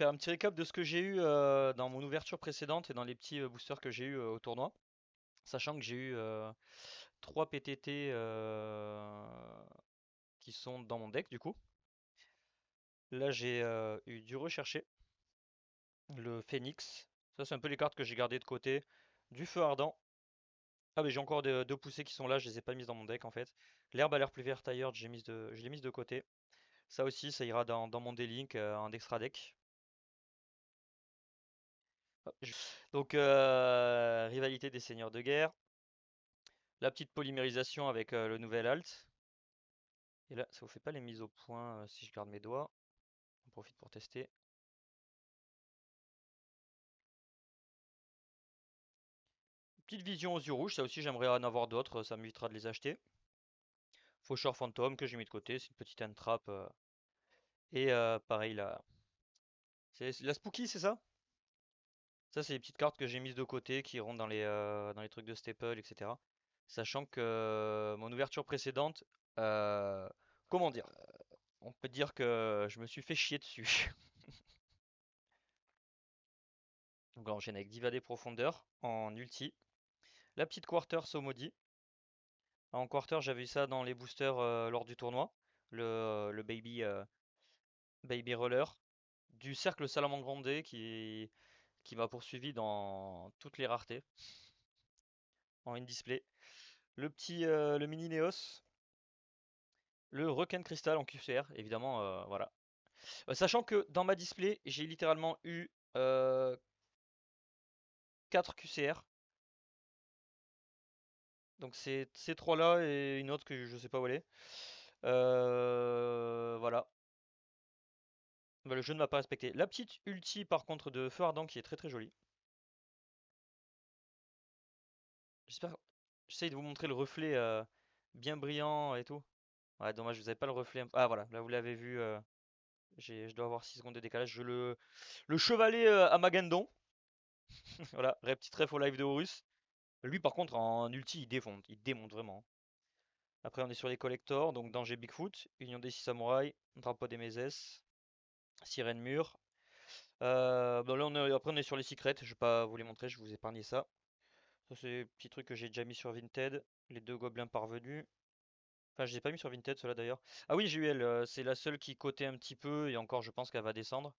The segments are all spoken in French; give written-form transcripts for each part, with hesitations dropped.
faire un petit récap de ce que j'ai eu dans mon ouverture précédente et dans les petits boosters que j'ai eu au tournoi. Sachant que j'ai eu 3 PTT qui sont dans mon deck du coup. Là j'ai eu du recherché, le Phoenix. Ça c'est un peu les cartes que j'ai gardées de côté. Du feu ardent. Ah mais j'ai encore deux poussées qui sont là, je les ai pas mises dans mon deck en fait. L'herbe a l'air plus verte ailleurs, je l'ai mise de côté. Ça aussi ça ira dans mon D-Link, un extra deck. Hop, donc rivalité des seigneurs de guerre. La petite polymérisation avec le nouvel alt. Et là, ça vous fait pas les mises au point si je garde mes doigts. On profite pour tester. Petite vision aux yeux rouges, ça aussi j'aimerais en avoir d'autres, ça m'évitera de les acheter. Faucheur fantôme que j'ai mis de côté, c'est une petite entrap. Et pareil là. C'est la spooky, c'est ça? Ça, c'est les petites cartes que j'ai mises de côté qui iront dans les trucs de staple, etc. Sachant que mon ouverture précédente, euh, comment dire? On peut dire que je me suis fait chier dessus. Donc là, on enchaîne avec Diva des Profondeurs en ulti. La petite Quarter Somodi. En Quarter, j'avais eu ça dans les boosters lors du tournoi. Le Baby Roller. Du cercle Salamandre qui m'a poursuivi dans toutes les raretés en in-display. Le mini Neos. Le Requin Cristal en QCR, évidemment, voilà. Sachant que dans ma display, j'ai littéralement eu 4 QCR. Donc c'est ces trois-là et une autre que je sais pas où elle est. Voilà. Bah, le jeu ne m'a pas respecté. La petite ulti par contre de Feu Ardent qui est très très jolie. J'espère. J'essaye de vous montrer le reflet bien brillant et tout. Ouais, dommage, vous avez pas le reflet. Ah voilà, là vous l'avez vu. Je dois avoir 6 secondes de décalage. Le chevalet à Magandon. Voilà, petite ref au live de Horus. Lui par contre en ulti il démonte vraiment. Après on est sur les collectors, donc Danger Bigfoot, Union des 6 samouraïs, Drapeau des Mézès, Sirène Mur. Bon, là après on est sur les secrets, je vais pas vous les montrer, je vais vous épargner ça. Ça c'est des petits trucs que j'ai déjà mis sur Vinted, les deux gobelins parvenus. Enfin je les ai pas mis sur Vinted ceux-là d'ailleurs. Ah oui j'ai eu elle, c'est la seule qui cotait un petit peu et encore je pense qu'elle va descendre.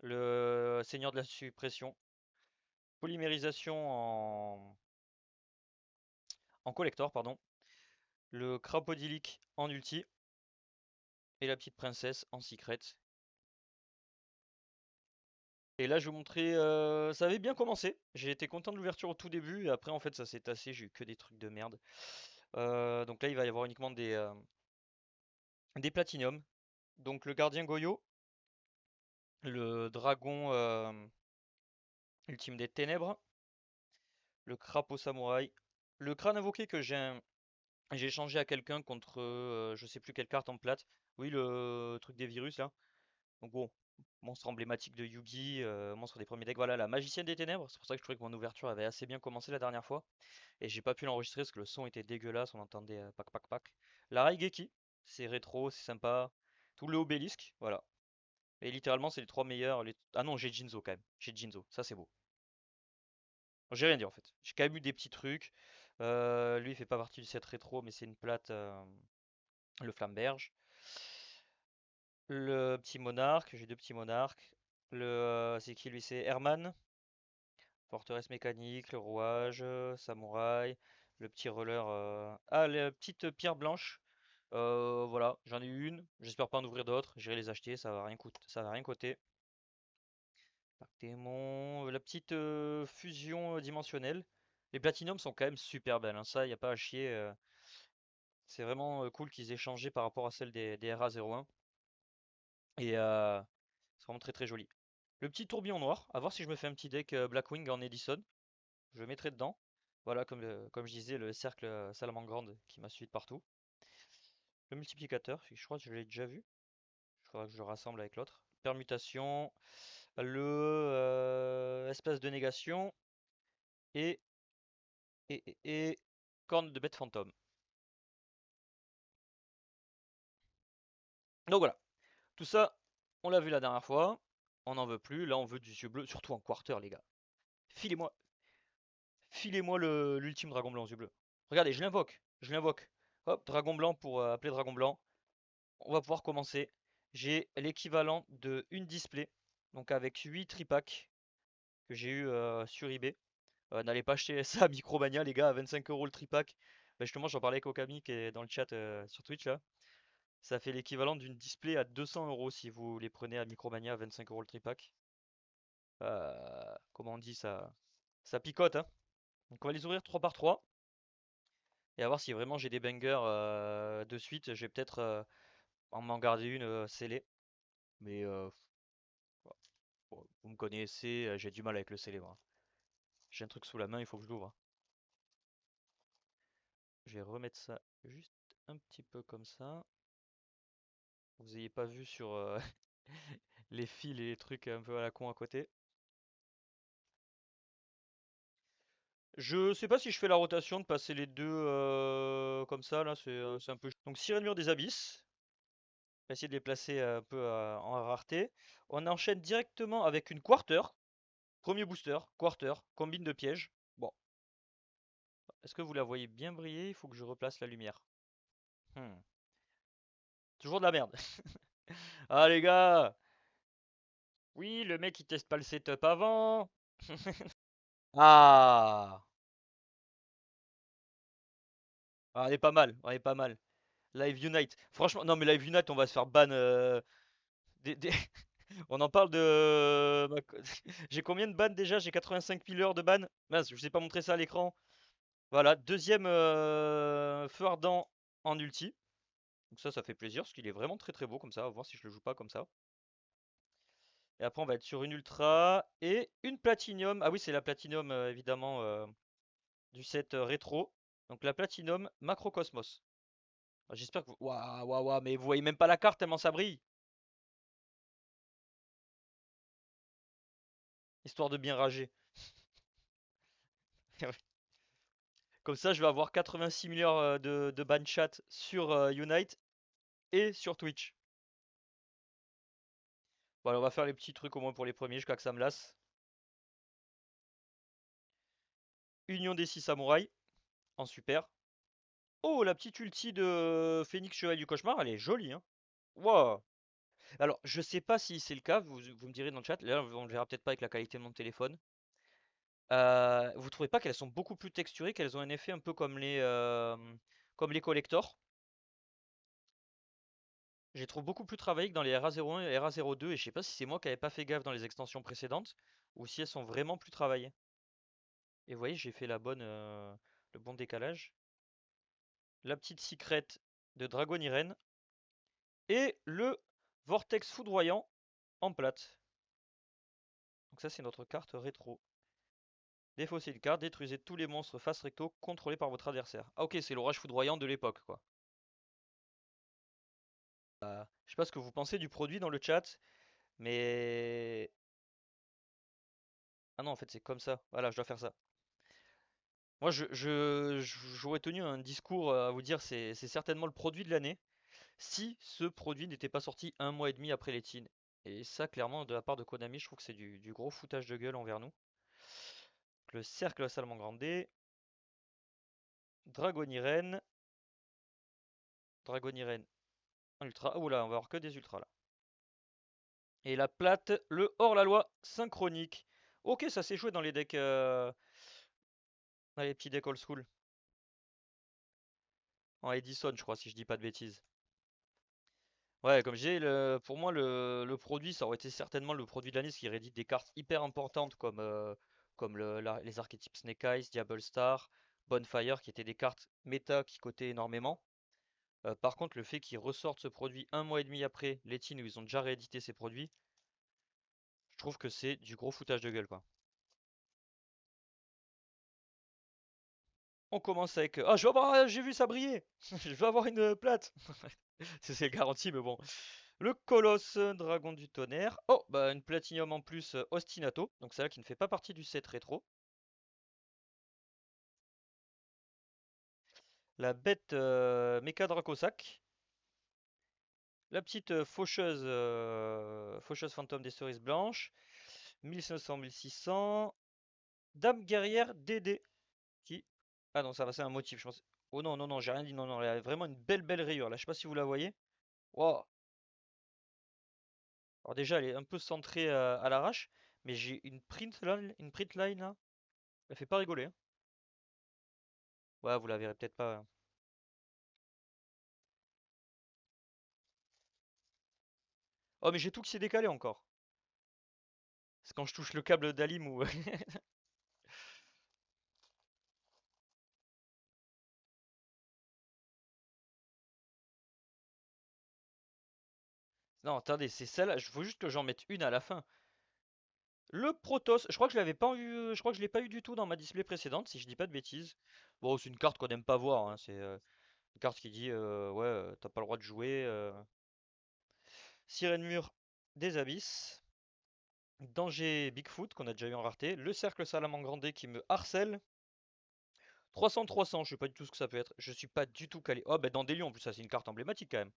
Le Seigneur de la Suppression. Polymérisation en collector, pardon. Le Crapodilic en ulti. Et la petite princesse en secret. Et là, je vais vous montrer. Ça avait bien commencé. J'ai été content de l'ouverture au tout début. Et après, en fait, ça s'est tassé. J'ai eu que des trucs de merde. Donc là, il va y avoir uniquement des platiniums. Donc le gardien Goyo. Le dragon ultime des ténèbres. Le crapaud samouraï. Le crâne invoqué que j'ai échangé à quelqu'un contre je sais plus quelle carte en plate. Oui, le truc des virus là. Donc bon, monstre emblématique de Yugi, monstre des premiers decks. Voilà, la magicienne des ténèbres. C'est pour ça que je trouvais que mon ouverture avait assez bien commencé la dernière fois. Et j'ai pas pu l'enregistrer parce que le son était dégueulasse, on entendait pac pac pac. La Raigeki, c'est rétro, c'est sympa. Tout le obélisque, voilà. Et littéralement, c'est les trois meilleurs. Ah non, j'ai Jinzo quand même. J'ai Jinzo, ça c'est beau. J'ai rien dit en fait. J'ai quand même eu des petits trucs. Lui, il fait pas partie du set rétro, mais c'est une plate, le Flamberge. Le petit monarque, j'ai deux petits monarques. C'est qui lui? C'est Herman. Forteresse mécanique, le rouage, samouraï, le petit roller. Ah, la petite pierre blanche. Voilà, j'en ai eu une. J'espère pas en ouvrir d'autres. J'irai les acheter, ça va rien coûter, ça va rien coûter. Parc démon, la petite fusion dimensionnelle. Les platinums sont quand même super belles, hein. Ça, y a pas à chier. C'est vraiment cool qu'ils aient changé par rapport à celle des RA01. Et c'est vraiment très très joli. Le petit tourbillon noir, à voir si je me fais un petit deck Blackwing en Edison. Je le mettrai dedans. Voilà, comme je disais, le cercle Salamandre qui m'a suivi de partout. Le multiplicateur, je crois que je l'ai déjà vu. Il faudra que je le rassemble avec l'autre. Permutation, le espace de négation et, et corne de bête fantôme. Donc voilà, tout ça, on l'a vu la dernière fois. On n'en veut plus. Là, on veut du yeux bleu, surtout en quarter, les gars. Filez-moi, filez-moi l'ultime dragon blanc aux yeux bleus. Regardez, je l'invoque. Je l'invoque. Hop, dragon blanc pour appeler dragon blanc. On va pouvoir commencer. J'ai l'équivalent de une display. Donc avec 8 tripacks que j'ai eu sur eBay. N'allez pas acheter ça à Micromania, les gars, à 25 € le tripack. Bah, justement, j'en parlais avec Okami qui est dans le chat sur Twitch là. Ça fait l'équivalent d'une display à 200 € si vous les prenez à Micromania à 25 € le tripack. Comment on dit ça? Ça picote, hein. Donc on va les ouvrir 3 par 3 et à voir si vraiment j'ai des bangers de suite. Je vais peut-être en m'en garder une scellée. Mais voilà. Bon, vous me connaissez, j'ai du mal avec le scellé moi. J'ai un truc sous la main, il faut que je l'ouvre, hein. Je vais remettre ça juste un petit peu comme ça. Vous ayez pas vu sur les fils et les trucs un peu à la con à côté. Je sais pas si je fais la rotation de passer les deux comme ça là, c'est un peu. Donc Sirène Mur des Abysses. On va essayer de les placer un peu en rareté. On enchaîne directement avec une quarter. Premier booster, quarter, combine de pièges. Bon, est-ce que vous la voyez bien briller? Il faut que je replace la lumière. Hmm. Toujours de la merde. Ah les gars! Oui, le mec il teste pas le setup avant. Ah! Ah, elle est pas mal, elle est pas mal. Live Unite. Franchement, non mais Live Unite, on va se faire ban. Des- On en parle de. J'ai combien de bans déjà? J'ai 85 000 heures de ban. Mince, je vous ai pas montré ça à l'écran. Voilà, deuxième feu ardent en ulti. Donc ça fait plaisir parce qu'il est vraiment très très beau comme ça. On va voir si je le joue pas comme ça. Et après, on va être sur une ultra et une platinum. Ah oui, c'est la platinum évidemment du set rétro. Donc la platinum Macrocosmos. Ah, j'espère que vous. Waouh, waouh, waouh, mais vous voyez même pas la carte tellement ça brille. Histoire de bien rager. Comme ça, je vais avoir 86 milliards de ban chat sur Unite et sur Twitch. Voilà, on va faire les petits trucs au moins pour les premiers jusqu'à que ça me lasse. Union des 6 samouraïs en super. Oh, la petite ulti de Phoenix Chevalier du Cauchemar, elle est jolie, hein. Wow. Alors, je sais pas si c'est le cas, vous me direz dans le chat. Là, on le verra peut-être pas avec la qualité de mon téléphone. Vous trouvez pas qu'elles sont beaucoup plus texturées, qu'elles ont un effet un peu comme les collectors? Je les trouve beaucoup plus travaillées que dans les RA01 et RA02 et je sais pas si c'est moi qui avais pas fait gaffe dans les extensions précédentes ou si elles sont vraiment plus travaillées. Et vous voyez, j'ai fait le bon décalage. La petite secrète de Dragon Irene et le Vortex foudroyant en plate. Donc ça c'est notre carte rétro. Défaussez une carte, détruisez tous les monstres face recto contrôlés par votre adversaire. Ah ok, c'est l'orage foudroyant de l'époque quoi. Je sais pas ce que vous pensez du produit dans le chat, mais... Ah non, en fait c'est comme ça. Voilà, je dois faire ça. Moi j'aurais tenu un discours à vous dire c'est certainement le produit de l'année si ce produit n'était pas sorti un mois et demi après les teens. Et ça clairement de la part de Konami je trouve que c'est du gros foutage de gueule envers nous. Le cercle salamandre, Dragoniren, Dragoniren en ultra. Oh là, on va avoir que des ultras là. Et la plate, le hors-la-loi synchronique. Ok, ça s'est joué dans les petits decks old school. En Edison, je crois, si je dis pas de bêtises. Ouais, comme j'ai pour moi le produit, ça aurait été certainement le produit de l'année, ce qui réédite des cartes hyper importantes comme les archétypes Snake Eyes, Diablo Star, Bonfire, qui étaient des cartes méta qui cotaient énormément. Par contre, le fait qu'ils ressortent ce produit un mois et demi après les teens où ils ont déjà réédité ces produits, je trouve que c'est du gros foutage de gueule, quoi. On commence avec ah, j'ai vu ça briller! Je vais avoir une plate! C'est garanti, mais bon. Le Colosse, Dragon du Tonnerre. Oh, bah une Platinium en plus, Ostinato. Donc celle-là qui ne fait pas partie du set rétro. La bête Mecha Dracosac. La petite faucheuse fantôme des cerises blanches. 1500, 1600. Dame guerrière DD. Qui? Ah non, ça va, c'est un motif, je pense. Oh non, non, non, j'ai rien dit. Non, non, elle a vraiment une belle, belle rayure. Là, je sais pas si vous la voyez. Wow. Alors déjà, elle est un peu centrée à l'arrache. Mais j'ai une print line là. Elle fait pas rigoler, hein. Ouais, vous la verrez peut-être pas, hein. Oh, mais j'ai tout qui s'est décalé encore. C'est quand je touche le câble d'Alim ou. Non, attendez, c'est celle-là. Il faut juste que j'en mette une à la fin. Le Protoss, je crois que je l'avais pas eu, je crois que je l'ai pas eu du tout dans ma display précédente, si je dis pas de bêtises. Bon, c'est une carte qu'on n'aime pas voir, hein. C'est une carte qui dit ouais, t'as pas le droit de jouer. Sirène mur des abysses, danger Bigfoot qu'on a déjà eu en rareté, le cercle salamandre qui me harcèle. 300-300, je sais pas du tout ce que ça peut être. Je suis pas du tout calé. Oh, bah dans des lions, en plus, ça c'est une carte emblématique quand même.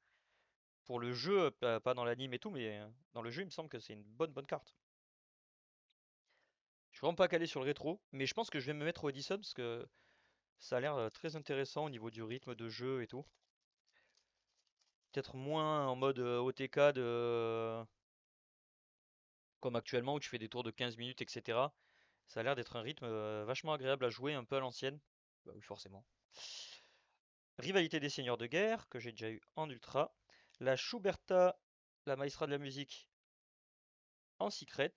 Pour le jeu, pas dans l'anime et tout, mais dans le jeu, il me semble que c'est une bonne bonne carte. Je suis vraiment pas calé sur le rétro, mais je pense que je vais me mettre au Edison parce que ça a l'air très intéressant au niveau du rythme de jeu et tout. Peut-être moins en mode OTK comme actuellement où tu fais des tours de 15 minutes, etc. Ça a l'air d'être un rythme vachement agréable à jouer, un peu à l'ancienne. Bah oui, forcément. Rivalité des seigneurs de guerre, que j'ai déjà eu en ultra. La Schuberta, la maestra de la musique en secret.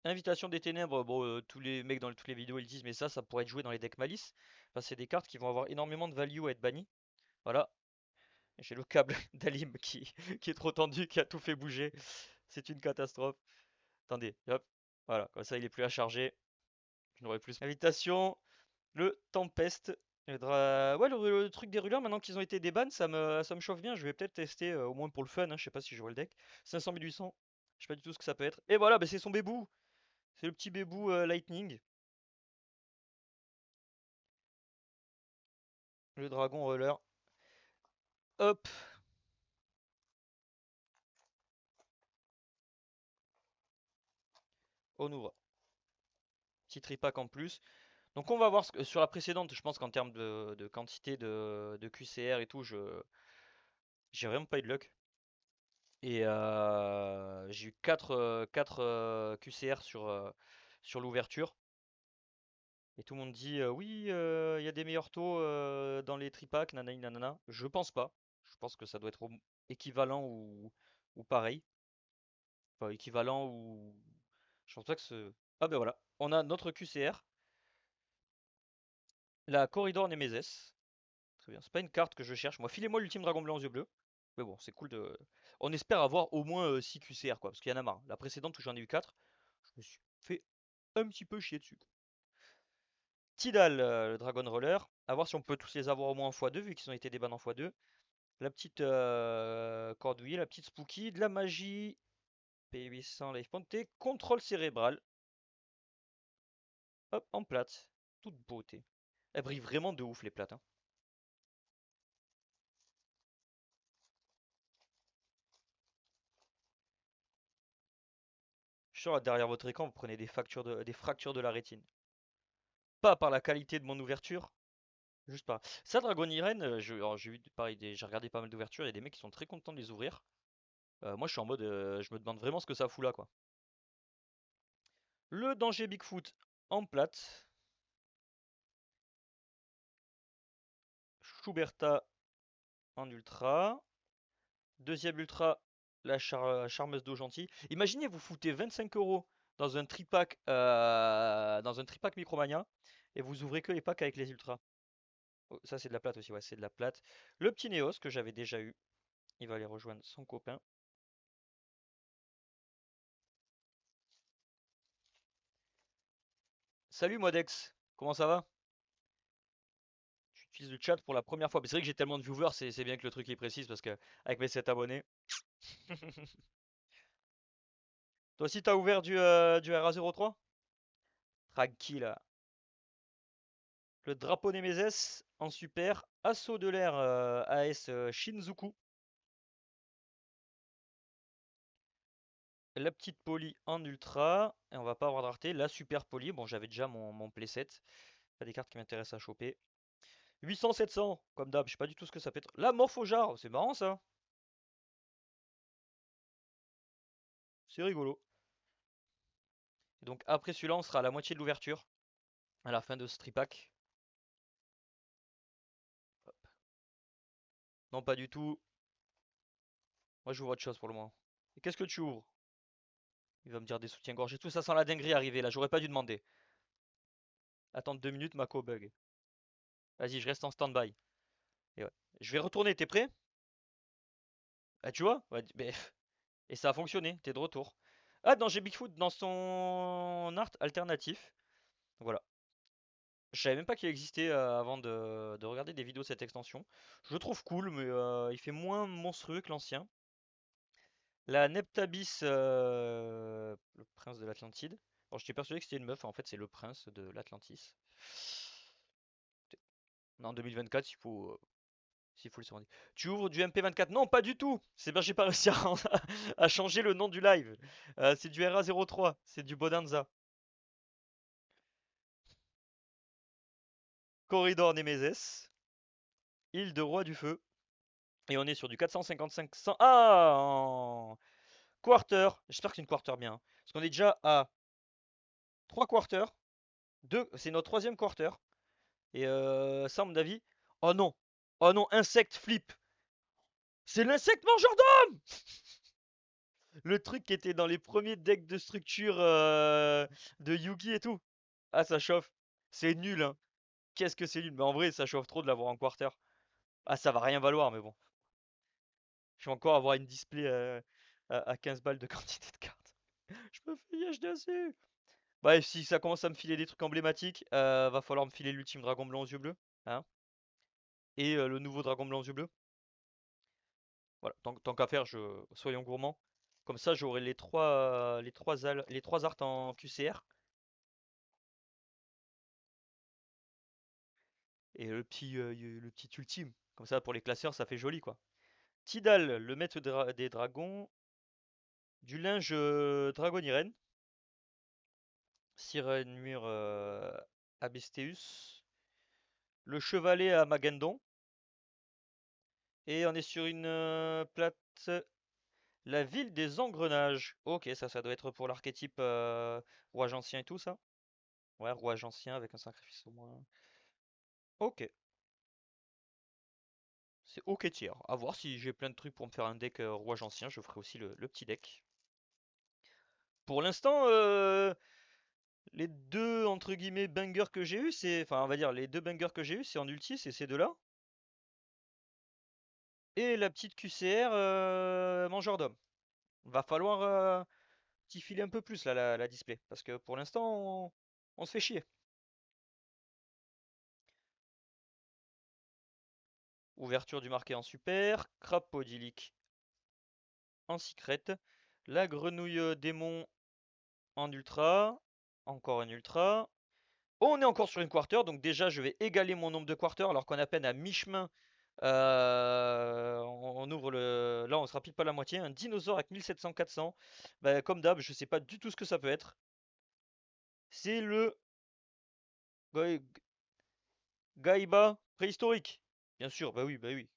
Invitation des ténèbres, bon, tous les mecs dans toutes les vidéos ils disent, mais ça pourrait être joué dans les decks malice. Enfin, c'est des cartes qui vont avoir énormément de value à être bannies. Voilà, j'ai le câble d'Alim qui est trop tendu, qui a tout fait bouger. C'est une catastrophe. Attendez, hop. Voilà, comme ça il est plus à charger. Je n'aurai plus. Invitation, le Tempest. Ouais, le truc des ruleurs, maintenant qu'ils ont été déban, ça me chauffe bien. Je vais peut-être tester, au moins pour le fun, hein. Je sais pas si je vois le deck. 500 1800. Je sais pas du tout ce que ça peut être. Et voilà, bah, c'est son bébou. C'est le petit bébou Lightning. Le dragon roller. Hop, on ouvre. Petit tripack en plus. Donc on va voir sur la précédente, je pense qu'en termes de quantité de QCR et tout, j'ai vraiment pas eu de luck. Et j'ai eu 4 QCR sur l'ouverture. Et tout le monde dit oui, il y a des meilleurs taux dans les tripacks, nanani nanana. Je pense pas. Je pense que ça doit être équivalent ou pareil. Enfin, équivalent ou. Je pense pas que ce. Ah ben voilà, on a notre QCR, la Corridor Nemesis. Très bien, c'est pas une carte que je cherche. Moi, filez-moi l'ultime dragon blanc aux yeux bleus. Mais bon, c'est cool de. On espère avoir au moins 6 QCR quoi, parce qu'il y en a marre. La précédente où j'en ai eu 4, je me suis fait un petit peu chier dessus, quoi. Tidal, le Dragon Roller. À voir si on peut tous les avoir au moins en x2, vu qu'ils ont été déban en x2. La petite Cordouille, la petite Spooky, de la magie. P800 Life Ponté. Contrôle cérébral. Hop, en plate. Toute beauté. Elle brille vraiment de ouf, les plates, hein. Je suis sûr, là, derrière votre écran, vous prenez des fractures de la rétine. Pas par la qualité de mon ouverture, juste par. Ça, Dragon Irene, alors, j'ai vu pareil, j'ai regardé pas mal d'ouvertures, il y a des mecs qui sont très contents de les ouvrir. Moi, je suis en mode, je me demande vraiment ce que ça fout là, quoi. Le danger Bigfoot en plate. Schuberta en ultra. Deuxième ultra, la charmeuse d'eau gentille. Imaginez, vous foutez 25 euros dans un tripack Micromania et vous ouvrez que les packs avec les ultras. Oh, ça, c'est de la plate aussi, ouais, c'est de la plate. Le petit Néos que j'avais déjà eu. Il va aller rejoindre son copain. Salut Modex, comment ça va? J'utilise le chat pour la première fois. Mais c'est vrai que j'ai tellement de viewers, c'est bien que le truc est précise parce que avec mes 7 abonnés. Toi aussi t'as ouvert du RA03? Tranquille. Le drapeau Nemesis en super. Assaut de l'air AS Shinzuku. la petite poly en ultra, et on va pas avoir de rareté. La super poly, bon j'avais déjà mon playset. Pas des cartes qui m'intéressent à choper. 800-700, comme d'hab, je sais pas du tout ce que ça peut être. La morphojar, c'est marrant ça. C'est rigolo. Et donc après celui-là, on sera à la moitié de l'ouverture. À la fin de ce tripack. Non, pas du tout. Moi, j'ouvre autre chose pour le moment. Et qu'est-ce que tu ouvres? Il va me dire des soutiens-gorge et tout. Ça sent la dinguerie arriver là. J'aurais pas dû demander. Attends 2 minutes, Mako bug. Vas-y, je reste en stand-by. Et ouais. Je vais retourner, t'es prêt? Ah, tu vois? Ouais, et ça a fonctionné, t'es de retour. Ah, non, j'ai Bigfoot dans son art alternatif. Voilà. Je savais même pas qu'il existait avant de regarder des vidéos de cette extension. Je le trouve cool, mais il fait moins monstrueux que l'ancien. La Neptabis, le prince de l'Atlantide. Bon, j'étais persuadé que c'était une meuf, en fait c'est le prince de l'Atlantis. En 2024, s'il faut le demander. Tu ouvres du MP24? Non, pas du tout. C'est bien, j'ai pas réussi à changer le nom du live. C'est du RA03, c'est du Bonanza. Corridor Nemesis, île de roi du feu. Et on est sur du 455-100. Ah, en quarter. J'espère que c'est une quarter bien, hein. Parce qu'on est déjà à 3 quarters. C'est notre troisième quarter. Et ça, à mon avis. Oh non! Oh non, insecte flip! C'est l'insecte mangeur d'homme! Le truc qui était dans les premiers decks de structure de Yugi et tout. Ah, ça chauffe. C'est nul, hein. Qu'est-ce que c'est nul? Mais en vrai, ça chauffe trop de l'avoir en quarter. Ah, ça va rien valoir, mais bon. Je vais encore avoir une display à 15 balles de quantité de cartes. Je me fais yesh dessus! Bah, si ça commence à me filer des trucs emblématiques, va falloir me filer l'ultime dragon blanc aux yeux bleus. Hein, et le nouveau dragon blanc aux yeux bleus. Voilà, tant qu'à faire, soyons gourmands. Comme ça, j'aurai les trois arts en QCR. Et le petit ultime. Comme ça, pour les classeurs, ça fait joli, quoi. Tidal, le maître des dragons. Du linge Dragonirène. Sirenmur Abesteus. Le chevalet à Magendon. Et on est sur une plate. La ville des engrenages. Ok, ça doit être pour l'archétype rouage ancien et tout, ça. Ouais, rouage ancien avec un sacrifice au moins. Ok, c'est ok tiers. À voir si j'ai plein de trucs pour me faire un deck rouage ancien, je ferai aussi le petit deck. Pour l'instant, les deux entre guillemets bangers que j'ai eu, enfin on va dire les deux bangers que j'ai eu, c'est en ulti, c'est ces deux-là. Et la petite QCR mangeur d'homme. Va falloir t'y filer un peu plus là la display, parce que pour l'instant on se fait chier. Ouverture du marqué en super, crapaudylique en secret, la grenouille démon en ultra, encore un ultra. On est encore sur une quarter, donc déjà je vais égaler mon nombre de quarters alors qu'on est à peine à mi-chemin. On ouvre le. Là, on sera pile pas la moitié. Un dinosaure avec 1700-400. Bah, comme d'hab, je sais pas du tout ce que ça peut être. C'est le Gaïba préhistorique. Bien sûr, bah oui, bah oui.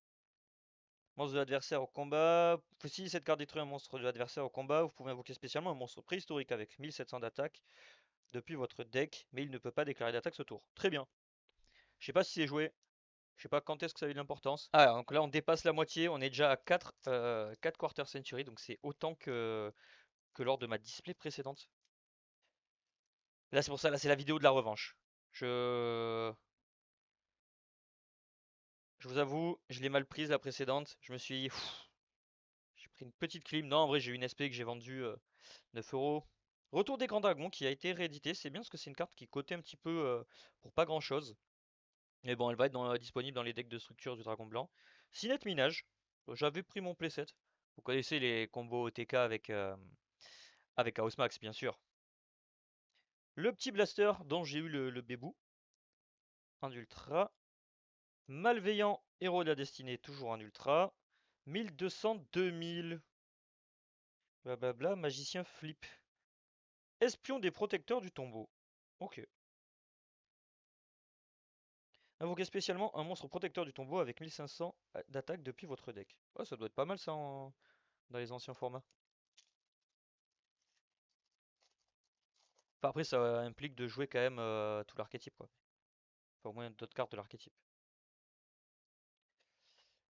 Monstre de l'adversaire au combat. Si cette carte détruit un monstre de l'adversaire au combat, vous pouvez invoquer spécialement un monstre préhistorique avec 1700 d'attaque depuis votre deck, mais il ne peut pas déclarer d'attaque ce tour. Très bien. Je sais pas si c'est joué. Je sais pas quand est-ce que ça a eu de l'importance. Ah, donc là on dépasse la moitié, on est déjà à 4 quarter century, donc c'est autant que lors de ma display précédente. Là c'est pour ça, là c'est la vidéo de la revanche. Je, je vous avoue, je l'ai mal prise la précédente. Je me suis dit, j'ai pris une petite clim. Non, en vrai j'ai eu une SP que j'ai vendue 9 euros. Retour des grands dragons qui a été réédité. C'est bien parce que c'est une carte qui cotait un petit peu pour pas grand chose. Mais bon, elle va être disponible dans les decks de structure du dragon blanc. Sinet Minage. J'avais pris mon playset. Vous connaissez les combos OTK avec Chaos Max, bien sûr. Le petit blaster dont j'ai eu le bébou. Un ultra. Malveillant, héros de la destinée, toujours un ultra. 1200, 2000. Blablabla, magicien flip. Espion des protecteurs du tombeau. Ok. Invoquez spécialement un monstre protecteur du tombeau avec 1500 d'attaque depuis votre deck. Oh, ça doit être pas mal ça dans les anciens formats. Enfin, après, ça implique de jouer quand même tout l'archétype, quoi. Enfin, au moins d'autres cartes de l'archétype.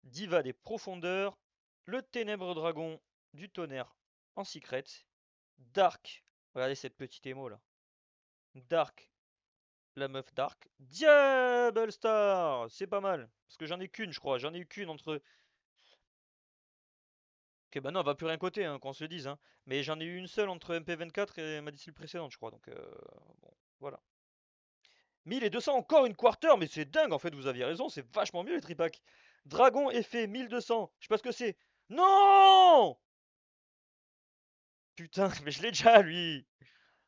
Diva des profondeurs, le ténèbre dragon du tonnerre en secret, Dark, regardez cette petite émo là, Dark, la meuf Dark, Diable Star, c'est pas mal, parce que j'en ai qu'une je crois, j'en ai eu qu'une entre... Ok bah non, elle va plus rien coter, hein, qu'on se le dise, hein. Mais j'en ai eu une seule entre MP24 et ma discipline précédente je crois, donc bon, voilà. 1200 encore une quarter, mais c'est dingue en fait, vous aviez raison, c'est vachement mieux les tripacks. Dragon effet 1200, je sais pas ce que c'est. Non! Putain, mais je l'ai déjà lui.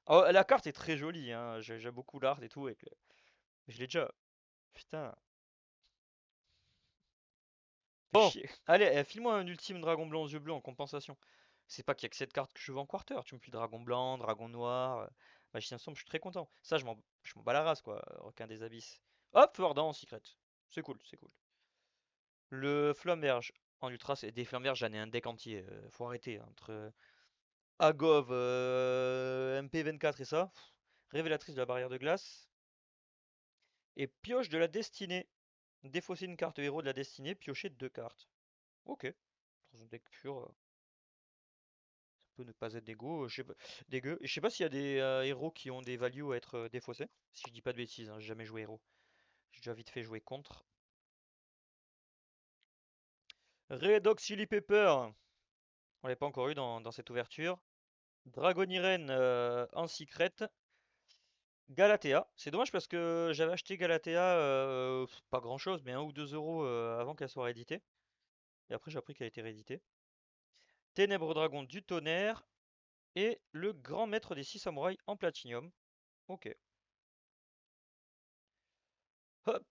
Oh, la carte est très jolie, hein. J'aime beaucoup l'art et tout. Je l'ai déjà. Putain, fais Bon, chier. Allez, file-moi un ultime dragon blanc aux yeux bleus en compensation. C'est pas qu'il y a que cette carte que je veux en quarter. Tu me files dragon blanc, dragon noir, magicien sombre, je suis très content. Ça, je m'en bats la race, quoi. Requin des abysses. Hop, feu ardent en secret. C'est cool, c'est cool. Le flamberge en ultra, c'est des flamberges, j'en ai un deck entier. Faut arrêter, hein, entre Agov, MP24 et ça. Révélatrice de la barrière de glace. Et pioche de la destinée. Défausser une carte héros de la destinée, piocher deux cartes. Ok. Dans un deck pur, ça peut ne pas être dégueu. Je sais pas, dégueu. Et je sais pas s'il y a des héros qui ont des values à être défaussés. Si je dis pas de bêtises, hein, j'ai jamais joué héros. J'ai déjà vite fait jouer contre. Red Hot Chili Pepper. On l'a pas encore eu dans cette ouverture. Dragoniren en secret. Galatea. C'est dommage parce que j'avais acheté Galatea, pas grand chose, mais 1 ou 2 € avant qu'elle soit rééditée. Et après j'ai appris qu'elle a été rééditée. Ténèbres Dragon du tonnerre. Et le grand maître des 6 samouraïs en platinium. Ok. Hop.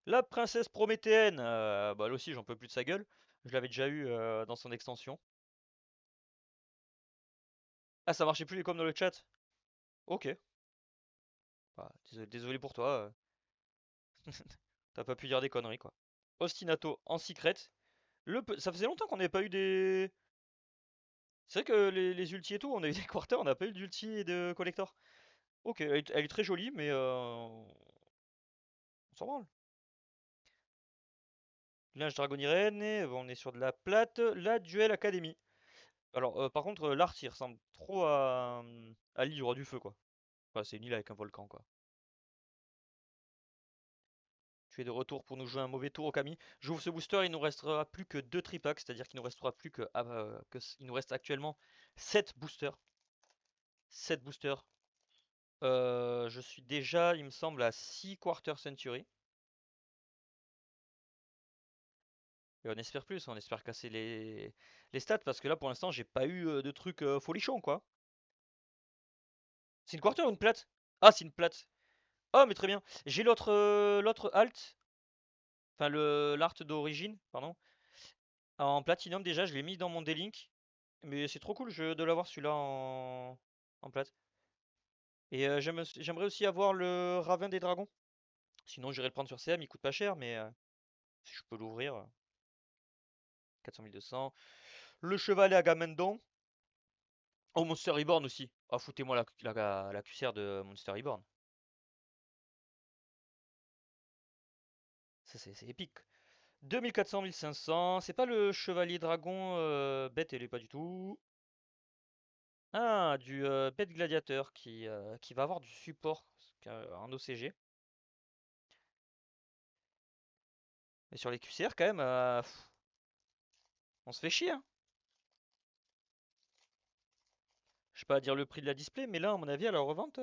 La princesse prométhéenne. Bah elle aussi, j'en peux plus de sa gueule. Je l'avais déjà eu dans son extension. Ah, ça marchait plus les coms dans le chat. Ok. Bah, désolé pour toi. T'as pas pu dire des conneries, quoi. Ostinato en secret. Ça faisait longtemps qu'on n'avait pas eu des... C'est vrai que les ultis et tout, on a eu des quarters, on n'a pas eu d'ulti et de collector. Ok, elle est très jolie, mais on s'en branle. Linge Dragonirène, on est sur de la plate. La Duel Academy. Alors, par contre, l'art, il ressemble trop à l'île du roi du feu, quoi. Enfin, c'est une île avec un volcan, quoi. Tu es de retour pour nous jouer un mauvais tour au Kami. J'ouvre ce booster, il nous restera plus que 2 tripacks, c'est-à-dire qu'il nous restera plus que, il nous reste actuellement 7 boosters. 7 boosters. Je suis déjà, il me semble, à 6 Quarter Century. Et on espère plus, on espère casser les stats, parce que là, pour l'instant, j'ai pas eu de trucs folichons, quoi. C'est une quarter ou une plate? Ah, c'est une plate. Oh, mais très bien. J'ai l'autre alt, enfin l'art d'origine, pardon. En platinum déjà, je l'ai mis dans mon D-Link. Mais c'est trop cool de l'avoir celui-là en plate. Et j'aimerais aussi avoir le Ravin des Dragons. Sinon, j'irai le prendre sur CM, il coûte pas cher, mais si je peux l'ouvrir, 400 200. Le Chevalet Agamemnon. Oh, Monster Reborn aussi. Ah, foutez-moi la cuillère de Monster Reborn. Ça, c'est épique. 2400, 1500. C'est pas le Chevalier Dragon bête, elle est pas du tout. Ah, du bête gladiateur qui va avoir du support en OCG. Mais sur les QCR, quand même, on se fait chier, hein. Je sais pas dire le prix de la display, mais là, à mon avis, à la revente,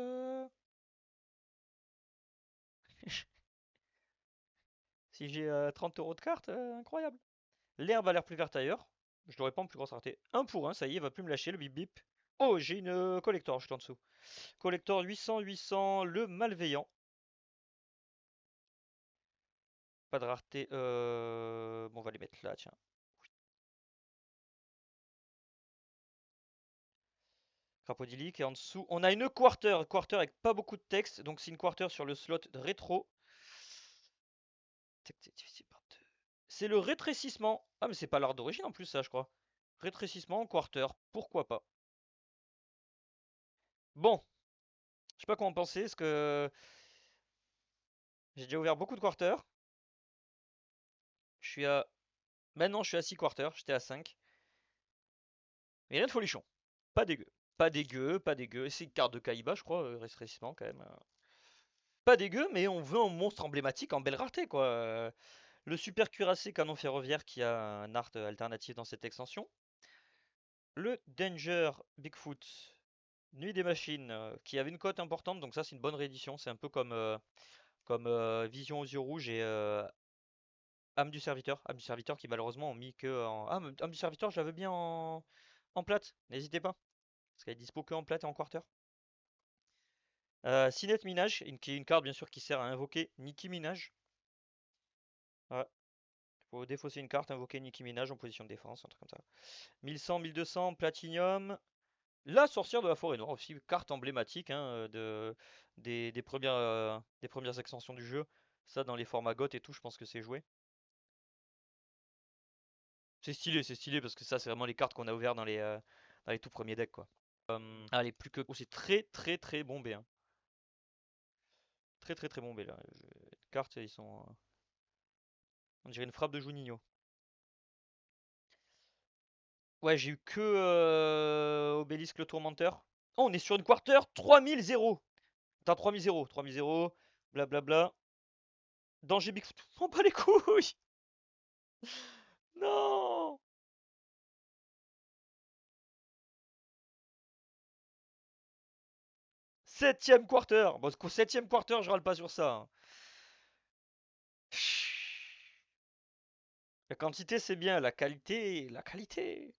si j'ai 30 € de carte, incroyable. L'herbe a l'air plus verte ailleurs. Je l'aurais pas en plus grosse rareté. Un pour un, ça y est, il va plus me lâcher le bip bip. Oh, j'ai une collector juste en dessous. Collector 800, 800, le malveillant. Pas de rareté. Bon, on va les mettre là, tiens. Crapodilique. Et en dessous, on a une quarter. Quarter avec pas beaucoup de texte. Donc c'est une quarter sur le slot de rétro. C'est le rétrécissement. Ah, mais c'est pas l'art d'origine en plus, ça, je crois. Rétrécissement en quarter. Pourquoi pas? Bon, je sais pas quoi en penser. Parce que j'ai déjà ouvert beaucoup de quarters. Je suis à. Maintenant, je suis à 6 quarters. J'étais à 5. Mais rien de folichon. Pas dégueu. Pas dégueu, pas dégueu. C'est une carte de Kaiba, je crois, rétrécissement quand même. Pas dégueu, mais on veut un monstre emblématique en belle rareté, quoi. Le super cuirassé canon ferroviaire qui a un art alternatif dans cette extension. Le Danger Bigfoot Nuit des machines qui avait une cote importante, donc ça c'est une bonne réédition. C'est un peu comme Vision aux yeux rouges et Âme du serviteur. Âme du serviteur qui malheureusement ont mis que en. Ah, mais Âme du serviteur, je l'avais bien en plate. N'hésitez pas. Parce qu'elle est dispo que en plate et en quarter. Sinette Minage, qui est une carte bien sûr qui sert à invoquer Nicki Minaj. Ouais. Faut défausser une carte, invoquer Nicki Minaj en position de défense, un truc comme ça. 1100, 1200, Platinum. La sorcière de la forêt noire aussi, carte emblématique hein, des premières extensions du jeu. Ça dans les formats GOT et tout, je pense que c'est joué. C'est stylé parce que ça c'est vraiment les cartes qu'on a ouvertes dans les tout premiers decks quoi. Allez, plus que. Oh, c'est très très très bombé. Hein. Très très très bombé là. Les cartes, ils sont. On dirait une frappe de Juninho. Ouais, j'ai eu que Obélisque le Tourmenteur. Oh, on est sur une quarter 3000 0. Attends, 3000 0. 3000 0. Blablabla. Danger Bigfoot. On pas les couilles. Non. Septième quarter. Bon, qu'au septième quarter, je râle pas sur ça. Hein. La quantité, c'est bien. La qualité. La qualité.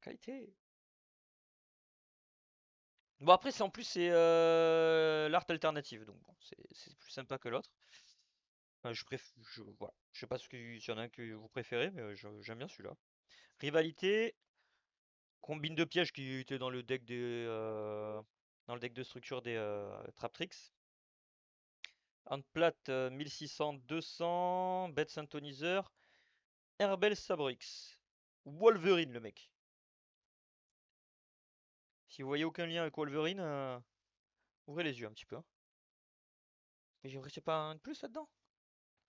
La qualité. Bon, après, c'est en plus, c'est l'art alternative. Donc, bon, c'est plus sympa que l'autre. Voilà. Je sais pas s'il y en a un que vous préférez, mais j'aime bien celui-là. Rivalité. Combine de pièges qui était dans le deck de structure des Traptrix. Hand plate 1600, 200. Bête synthoniseur. Herbel Sabrix. Wolverine, le mec. Si vous voyez aucun lien avec Wolverine, ouvrez les yeux un petit peu. Hein. Mais j'ai c'est pas un de plus là-dedans.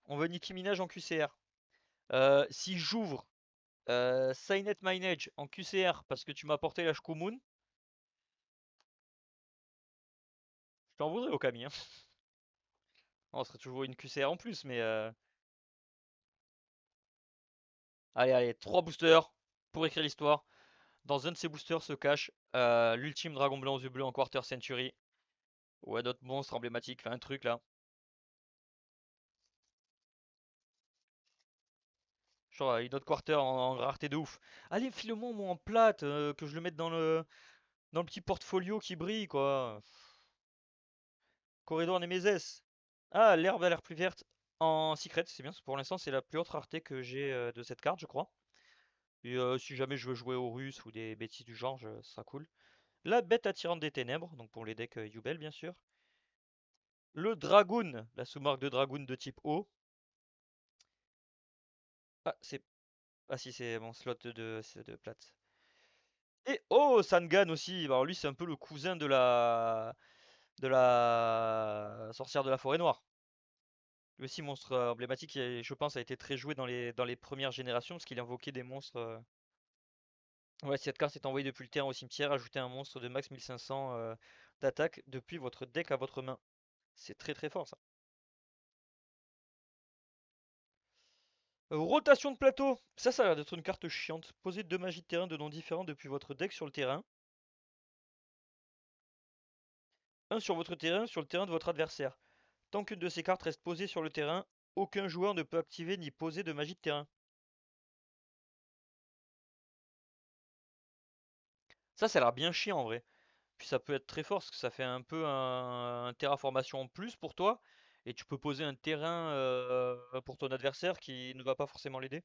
On veut Nicki Minaj en QCR. Si j'ouvre Signet Minage en QCR parce que tu m'as apporté la Shkumun, je t'en voudrais au Camille. Hein. On serait toujours une QCR en plus, mais allez, allez, 3 boosters pour écrire l'histoire. Dans un de ces boosters se cache l'ultime dragon blanc aux yeux bleus en Quarter Century. Ouais, d'autres monstres emblématiques, un truc là. Genre une autre Quarter en rareté de ouf. Allez, file-moi moi en plate, que je le mette dans le petit portfolio qui brille quoi. Corridor Nemesis. Ah, l'herbe a l'air plus verte en secret, c'est bien. Pour l'instant, c'est la plus haute rareté que j'ai de cette carte, je crois. Et si jamais je veux jouer au russe ou des bêtises du genre, ça sera cool. La bête attirante des ténèbres, donc pour les decks Yubel bien sûr. Le Dragoon, la sous-marque de Dragoon de type O. Ah, c'est. Ah si, c'est mon slot de plate. Et oh, Sangan aussi. Alors lui, c'est un peu le cousin de la sorcière de la forêt noire. Lui aussi, monstre emblématique, et je pense, a été très joué dans les premières générations parce qu'il invoquait des monstres. Ouais, si cette carte est envoyée depuis le terrain au cimetière, ajoutez un monstre de max 1500 d'attaque depuis votre deck à votre main. C'est très très fort ça. Rotation de plateau. Ça a l'air d'être une carte chiante. Posez deux magies de terrain de noms différents depuis votre deck sur le terrain. Un sur votre terrain, sur le terrain de votre adversaire. Tant qu'une de ces cartes reste posée sur le terrain, aucun joueur ne peut activer ni poser de magie de terrain. Ça a l'air bien chiant en vrai. Puis ça peut être très fort parce que ça fait un peu un terraformation en plus pour toi. Et tu peux poser un terrain pour ton adversaire qui ne va pas forcément l'aider.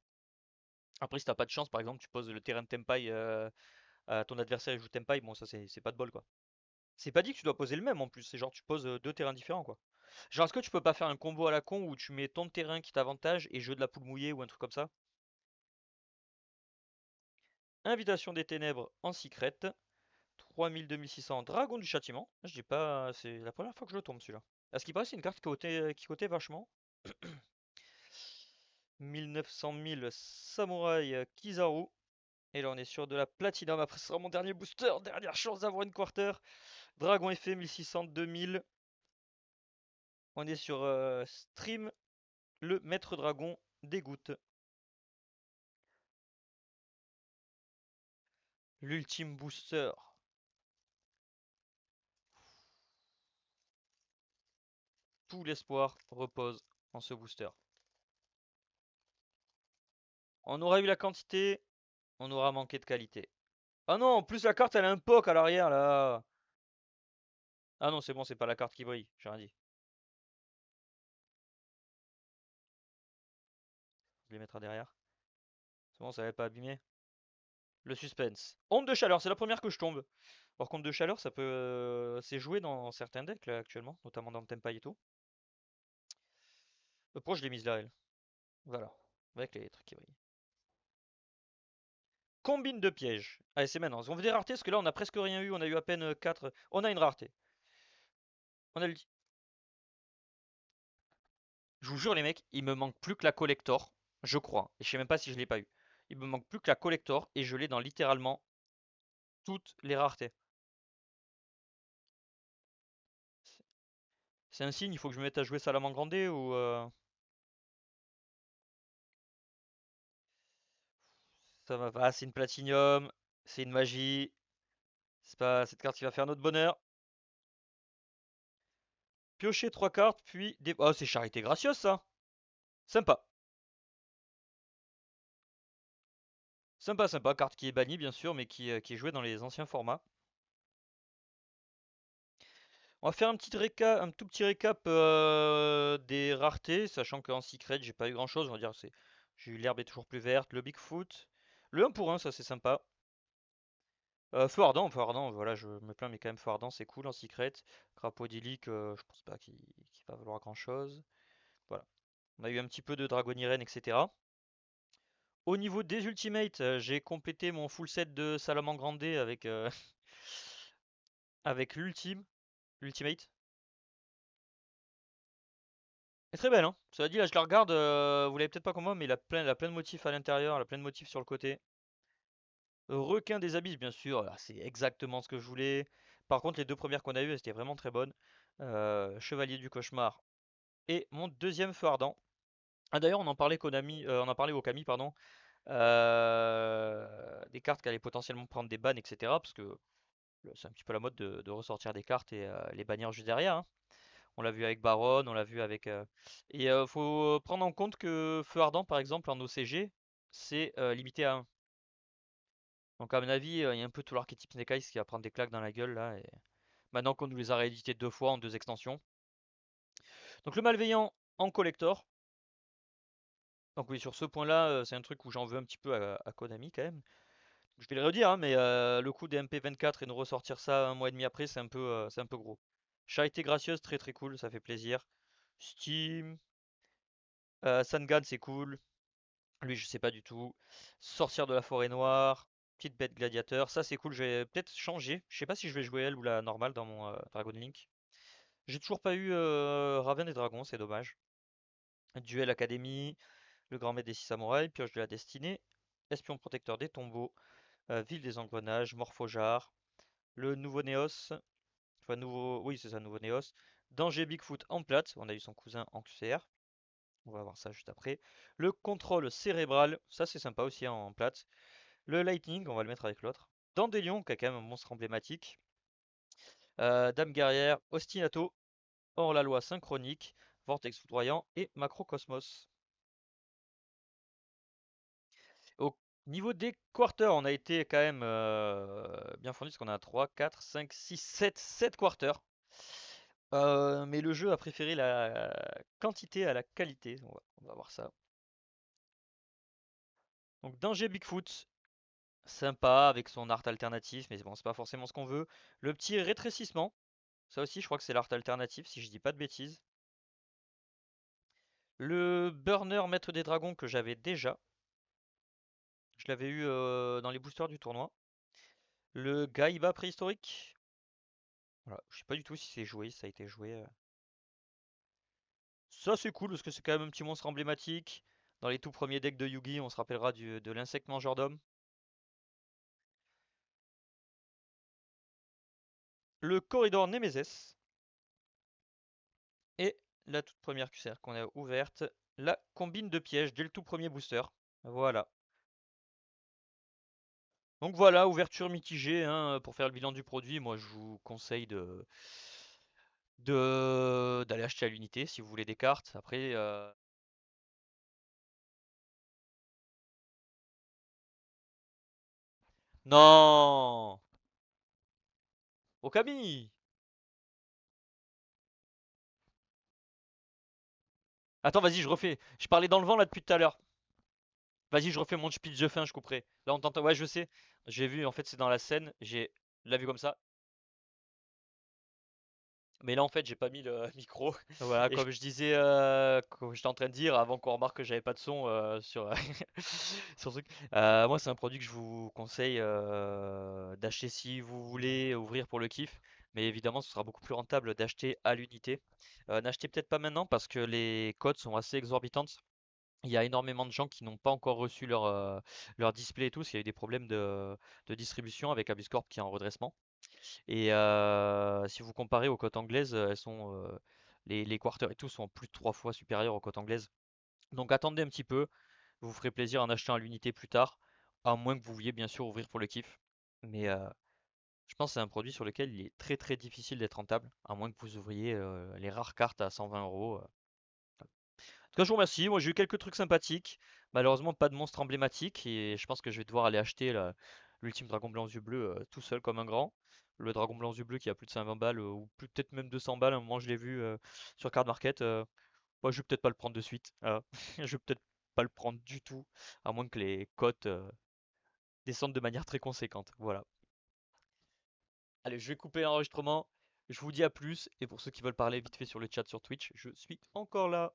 Après, si t'as pas de chance, par exemple, tu poses le terrain de Tempai ton adversaire il joue Tempai, bon ça c'est pas de bol quoi. C'est pas dit que tu dois poser le même en plus, c'est genre tu poses deux terrains différents quoi. Genre est-ce que tu peux pas faire un combo à la con où tu mets ton terrain qui t'avantage et jeu de la poule mouillée ou un truc comme ça? Invitation des ténèbres en secret, 3000-2600 Dragon du châtiment. Je dis pas, c'est la première fois que je le tombe celui-là. À ce qui paraît, c'est une carte qui cotait vachement. 1900 000 Samouraï Kizaru. Et là, on est sur de la platinum. Après, ce sera mon dernier booster. Dernière chance d'avoir une quarter. Dragon effet 1600, 2000. On est sur Stream, le maître dragon des gouttes. L'ultime booster. Tout l'espoir repose en ce booster. On aura eu la quantité, on aura manqué de qualité. Ah non, en plus la carte elle a un poke à l'arrière là. Ah non, c'est bon, c'est pas la carte qui brille, j'ai rien dit. Je les mettra derrière. C'est bon, ça va pas abîmer. Le suspense. Onde de chaleur, c'est la première que je tombe. Par contre, de chaleur, ça peut. C'est joué dans certains decks là actuellement, notamment dans le Tempai et tout. Pourquoi je l'ai mise là, elle? Voilà. Avec les trucs qui brillent. Combine de pièges. Allez, c'est maintenant. On veut des raretés parce que là, on a presque rien eu. On a eu à peine 4. On a une rareté. On a le. Je vous jure, les mecs, il me manque plus que la collector. Je crois. Et je sais même pas si je l'ai pas eu. Il me manque plus que la collector et je l'ai dans littéralement toutes les raretés. C'est un signe, il faut que je me mette à jouer Salamangreandé ou. Ça va pas, c'est une platinium, c'est une magie. C'est pas cette carte qui va faire notre bonheur. Piocher 3 cartes, puis des. Oh, c'est charité gracieuse ça! Sympa. Sympa, sympa. Carte qui est bannie, bien sûr, mais qui est jouée dans les anciens formats. On va faire un tout petit récap des raretés, sachant qu'en secret, j'ai pas eu grand chose. On va dire, j'ai eu l'herbe est toujours plus verte, le Bigfoot. Le 1 pour 1, ça c'est sympa. Feu ardent, voilà, je me plains, mais quand même, feu ardent, c'est cool en secret. Crapaud idyllique, je pense pas qu'il va valoir grand chose. Voilà. On a eu un petit peu de Dragonirène, etc. Au niveau des Ultimates, j'ai complété mon full set de Salamangreande avec, avec l'Ultimate. Elle est très belle, hein. Cela dit, là, je la regarde, vous l'avez peut-être pas comme moi, mais elle a plein de motifs à l'intérieur, elle a plein de motifs sur le côté. Requin des abysses, bien sûr, c'est exactement ce que je voulais. Par contre, les deux premières qu'on a eues, elles étaient vraiment très bonnes. Chevalier du cauchemar et mon deuxième feu ardent. Ah d'ailleurs, on en parlait on en parlait au Kami, pardon. Des cartes qui allaient potentiellement prendre des bans, etc. Parce que c'est un petit peu la mode de ressortir des cartes et les bannir juste derrière, hein. On l'a vu avec Baron, on l'a vu avec. Et faut prendre en compte que Feu Ardent, par exemple, en OCG, c'est limité à un. Donc, à mon avis, il y a un peu tout l'archétype Snake Eyes qui va prendre des claques dans la gueule là. Et... Maintenant qu'on nous les a réédités deux fois en deux extensions. Donc, le Malveillant en collector. Donc, oui, sur ce point-là, c'est un truc où j'en veux un petit peu à Konami quand même. Je vais le redire, hein, mais le coup des MP24 et nous ressortir ça un mois et demi après, c'est un peu gros. Charité gracieuse, très très cool, ça fait plaisir. Steam, Sangan, c'est cool. Lui, je sais pas du tout. Sorcière de la forêt noire, petite bête gladiateur, ça c'est cool. Je vais peut-être changer. Je sais pas si je vais jouer elle ou la normale dans mon Dragon Link. J'ai toujours pas eu Raven des Dragons, c'est dommage. Duel Académie, le grand maître des six samouraïs, pioche de la destinée, espion protecteur des tombeaux, ville des engrenages, morphojar, le nouveau Néos, enfin nouveau, oui c'est ça, nouveau Néos, danger Bigfoot en plate, on a eu son cousin en QCR. On va voir ça juste après. Le contrôle cérébral, ça c'est sympa aussi en plate. Le Lightning, on va le mettre avec l'autre. Dandelion, qui a quand même un monstre emblématique. Dame guerrière, Ostinato, hors la loi synchronique, Vortex foudroyant et Macrocosmos. Au niveau des quarters, on a été quand même bien fourni parce qu'on a 3, 4, 5, 6, 7, 7 quarters. Mais le jeu a préféré la quantité à la qualité. On va voir ça. Donc danger Bigfoot, Sympa avec son art alternatif, mais bon, c'est pas forcément ce qu'on veut. Le petit rétrécissement, ça aussi, je crois que c'est l'art alternatif, si je dis pas de bêtises. Le burner maître des dragons que j'avais déjà, je l'avais eu dans les boosters du tournoi. Le Gaïba préhistorique, voilà, je sais pas du tout si c'est joué, si ça a été joué. Ça c'est cool parce que c'est quand même un petit monstre emblématique. Dans les tout premiers decks de Yugi, on se rappellera de l'insecte mangeur d'hommes. Le corridor Nemesis. Et la toute première QCR qu'on a ouverte, la combine de pièges dès le tout premier booster. Voilà. Donc voilà, ouverture mitigée hein, pour faire le bilan du produit. Moi, je vous conseille d'aller acheter à l'unité si vous voulez des cartes. Après, non, Okami. Attends, vas-y, je refais. Je parlais dans le vent là depuis tout à l'heure. Vas-y, je refais mon speech de fin, je couperai. Là, on t'entend. Ouais, je sais. J'ai vu. En fait, c'est dans la scène. J'ai l'a vu comme ça. Mais là, en fait, j'ai pas mis le micro. Voilà, Et je- comme je disais, comme j'étais en train de dire avant qu'on remarque que j'avais pas de son sur, sur ce truc. Moi, c'est un produit que je vous conseille d'acheter si vous voulez ouvrir pour le kiff. Mais évidemment, ce sera beaucoup plus rentable d'acheter à l'unité. N'achetez peut-être pas maintenant parce que les cotes sont assez exorbitantes. Il y a énormément de gens qui n'ont pas encore reçu leur display et tout, parce qu'il y a eu des problèmes de distribution avec Abuscorp qui est en redressement. Et si vous comparez aux cotes anglaises, elles sont les quarters et tout sont plus de 3 fois supérieures aux cotes anglaises. Donc attendez un petit peu, vous vous ferez plaisir en achetant à l'unité plus tard, à moins que vous vouliez bien sûr ouvrir pour le kiff. Mais je pense que c'est un produit sur lequel il est très très difficile d'être rentable, à moins que vous ouvriez les rares cartes à 120 euros. En tout cas, je vous remercie. Moi, j'ai eu quelques trucs sympathiques. Malheureusement, pas de monstre emblématique. Et je pense que je vais devoir aller acheter l'ultime dragon blanc aux yeux bleus tout seul comme un grand. Le dragon blanc aux yeux bleus qui a plus de 120 balles, ou peut-être même 200 balles. À un moment, je l'ai vu sur Card Market. Moi, je vais peut-être pas le prendre de suite. Je vais peut-être pas le prendre du tout. À moins que les cotes descendent de manière très conséquente. Voilà. Allez, je vais couper l'enregistrement. Je vous dis à plus. Et pour ceux qui veulent parler vite fait sur le chat sur Twitch, je suis encore là.